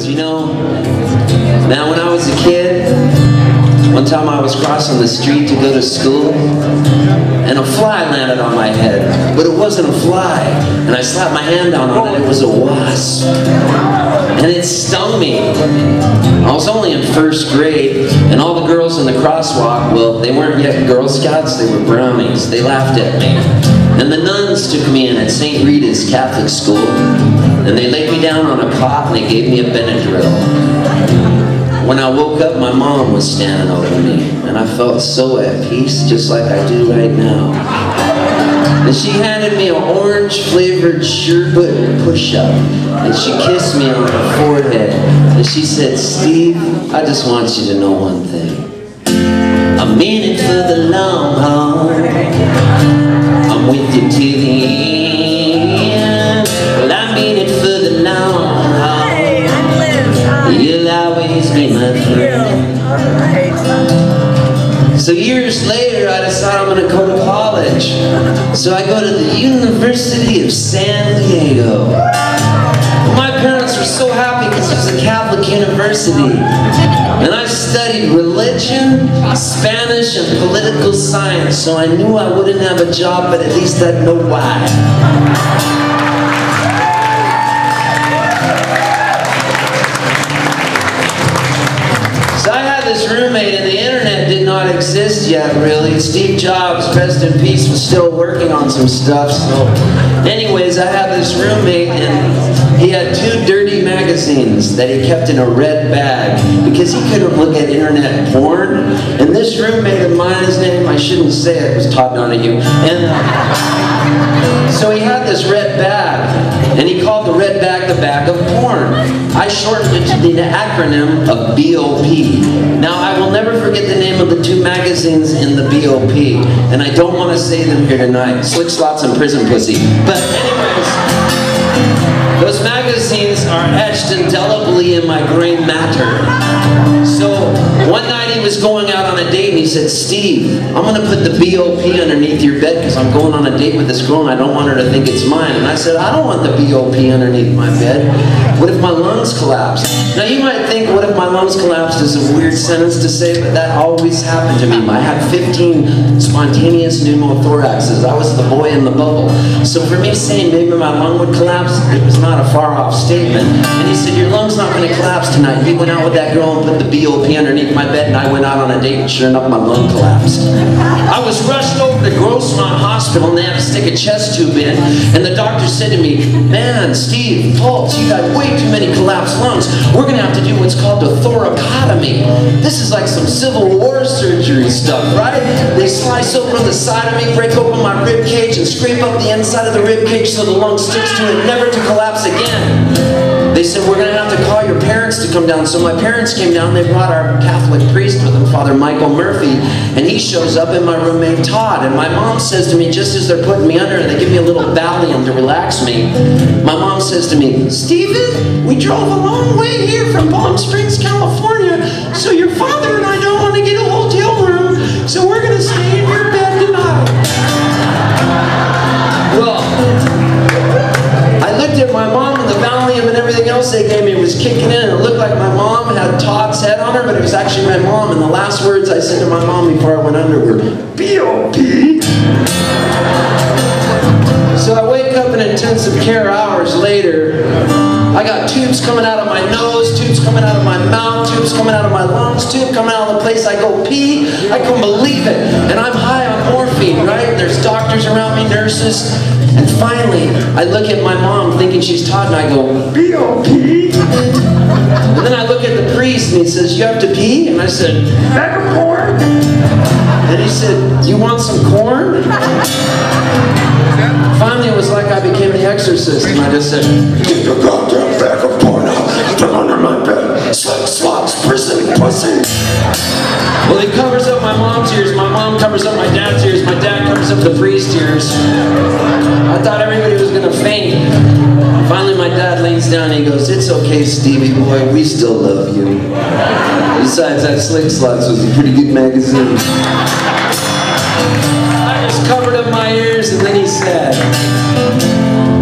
words, you know. Now, when I was a kid, one time I was crossing the street to go to school, and a fly landed on my head, but it wasn't a fly, and I slapped my hand down on it, it was a wasp, and it stung me. I was only in first grade, and all the girls in the crosswalk, well, they weren't yet Girl Scouts, they were brownies. They laughed at me. And the nuns took me in at St. Rita's Catholic School, and they laid me down on a cot and they gave me a Benadryl. When I woke up, my mom was standing over me, and I felt so at peace, just like I do right now. And she handed me an orange-flavored sherbet push-up, and she kissed me on the forehead, and she said, "Steve, I just want you to know one thing. I'm in it for the long haul. I'm with you to the end. Well, I'm in it for the long haul. You'll always be my friend." So years later, I decided I'm going to go to college. So I go to the University of San Diego. My parents were so happy because it was a Catholic university. And I studied religion, Spanish, and political science, so I knew I wouldn't have a job, but at least I'd know why. So I had this roommate, and the internet did not exist yet, really. Steve Jobs, rest in peace, was still working on some stuff. So anyways, I had this roommate, and he had 2 dirty magazines that he kept in a red bag because he couldn't look at internet porn. And this roommate of mine, his name, I shouldn't say it, was Todd Donahue. And so he had this red bag, and he called the red bag the bag of porn. I shortened it to the acronym of BOP. Now, I will never forget the name of the 2 magazines in the BOP, and I don't want to say them here tonight. Slick Slots and Prison Pussy. But anyways, those magazines are etched indelibly in my gray matter. So one night he was going out on a date and he said, "Steve, I'm going to put the BOP underneath your bed because I'm going on a date with this girl and I don't want her to think it's mine." And I said, "I don't want the BOP underneath my bed. What if my lungs collapse?" Now you might think, what if my lungs collapsed is a weird sentence to say, but that always happened to me. I had 15 spontaneous pneumothoraxes. I was the boy in the bubble. So for me saying maybe my lung would collapse, it was not a far off statement. And he said, "Your lung's not going to collapse tonight." He went out with that girl and put the BOP underneath my bed, and I went out on a date, and sure enough, my lung collapsed. I was rushed over to Grossmont Hospital, and they had to stick a chest tube in, and the doctor said to me, "Man, Steve, Poltz, you got way too many collapsed lungs. We're going to have to do what's called a thoracotomy." This is like some Civil War surgery stuff, right? They slice open the side of me, break open my rib cage, and scrape up the inside of the rib cage so the lung sticks to it, never to collapse again. They said, "We're going to have to call your parents to come down." So my parents came down. They brought our Catholic priest with them, Father Michael Murphy, and he shows up, and my roommate Todd. And my mom says to me, just as they're putting me under, and they give me a little Valium to relax me, my mom says to me, "Stephen, we drove a long way here from Palm Springs, California, so your father and I don't want to get a hotel room, so we're going to stay in your bed tonight." Well, I looked at my mom, and the Valium and everything else they gave me was kicking in, and it looked like my mom had Todd's head on her, but it was actually my mom, and the last words I said to my mom before I went under were, "BOP." So I wake up in intensive care hours later. I got tubes coming out of my nose, tubes coming out of my mouth, tubes coming out of my lungs, tube coming out of the place I go pee. I couldn't believe it. And I'm high on morphine, right? There's doctors around me, nurses. And finally, I look at my mom thinking she's Todd, and I go, "BOP." And then I look at the priest, and he says, "You have to pee?" And I said, "Bag of corn." And he said, "You want some corn?" Finally, it was like I became the exorcist, and I just said, "Get your goddamn bag of porn out from under my bed. Slick Slots, Prison Pussy." Well, he covers up my mom's ears, my mom covers up my dad's ears, my dad covers up the priest's ears. I thought everybody was going to faint. Finally, my dad leans down and he goes, "It's okay, Stevie boy, we still love you. Besides, that Slick Slots was a pretty good magazine." I just covered up my ears, and then he said,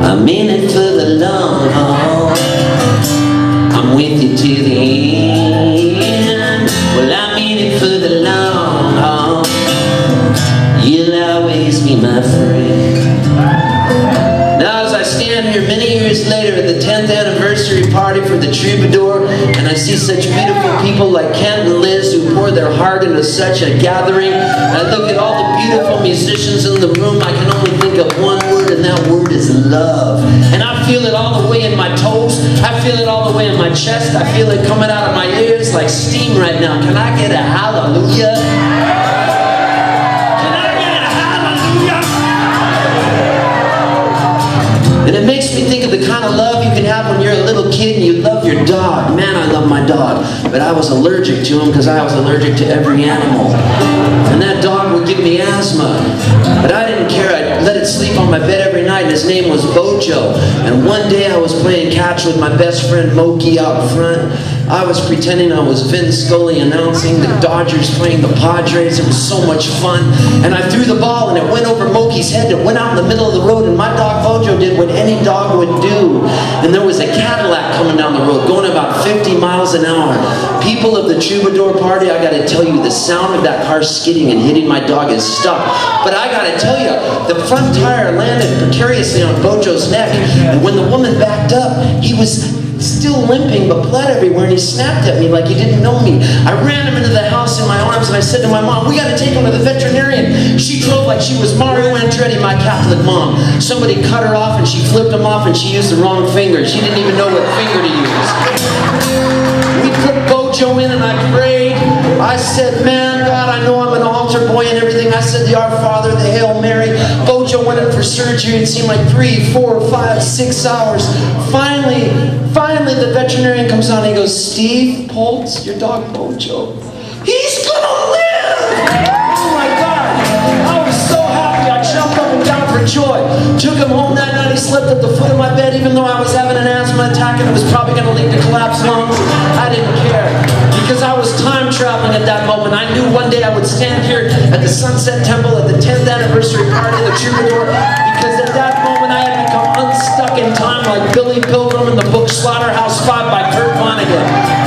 "I'm in it for the long haul. I'm with you to the end. Well, I mean it for the long haul. You'll always be my friend. Now as I stand here many years later at the 10th anniversary party for the Troubadour, and I see such beautiful people like Kent and Liz who pour their heart into such a gathering, and I look at all the beautiful musicians in the room, I can only think of one word, and that word is love. And I feel it all the way in my toes, I feel it all the way in my chest, I feel it coming out of my ears like steam right now. Can I get a hallelujah? And it makes me think of the kind of love you can have when you're a little kid and you love your dog. Man, I love my dog. But I was allergic to him because I was allergic to every animal. And that dog would give me asthma. But I didn't care. I let it sleep on my bed every night, and his name was Bojo. And one day I was playing catch with my best friend Moki out front. I was pretending I was Vin Scully announcing the Dodgers playing the Padres. It was so much fun. And I threw the ball and it went over Moki's head. It went out in the middle of the road, and my dog Bojo did what any dog would do. And there was a Cadillac coming down the road going about 50 miles an hour. People of the Troubadour party, I gotta tell you, the sound of that car skidding and hitting my dog is stuck. But I gotta tell you, the front tire landed precariously on Bojo's neck. And when the woman backed up, he was still limping but blood everywhere, and he snapped at me like he didn't know me. I ran him into the house in my arms, and I said to my mom, we gotta take him to the veterinarian. She drove like she was Mario Andretti, my Catholic mom. Somebody cut her off and she flipped him off, and she used the wrong finger. She didn't even know what finger to use. We put Bojo in and I prayed. I said, man, God, I know I'm an altar boy and everything. I said the Our Father, the Hail Mary. Bojo went in for surgery. It seemed like 3, 4, 5, 6 hours. Finally, the veterinarian comes on and he goes, Steve Poltz, your dog Bojo, he's gonna live! Oh my God, I was so happy. I jumped up and down for joy. Took him home that night. He slept at the foot of my bed even though I was having an asthma attack and it was probably gonna lead to collapsed lungs. I didn't care because I was time traveling at that moment. I knew one day I would stand here at the Sunset Temple at the 10th anniversary party of the Troubadour, because at that moment I had become unstuck in time like Billy Pilgrim in the book Slaughterhouse 5 by Kurt Vonnegut.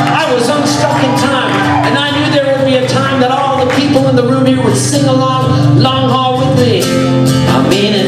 I was unstuck in time, and I knew there would be a time that all the people in the room here would sing along long haul with me. I mean it.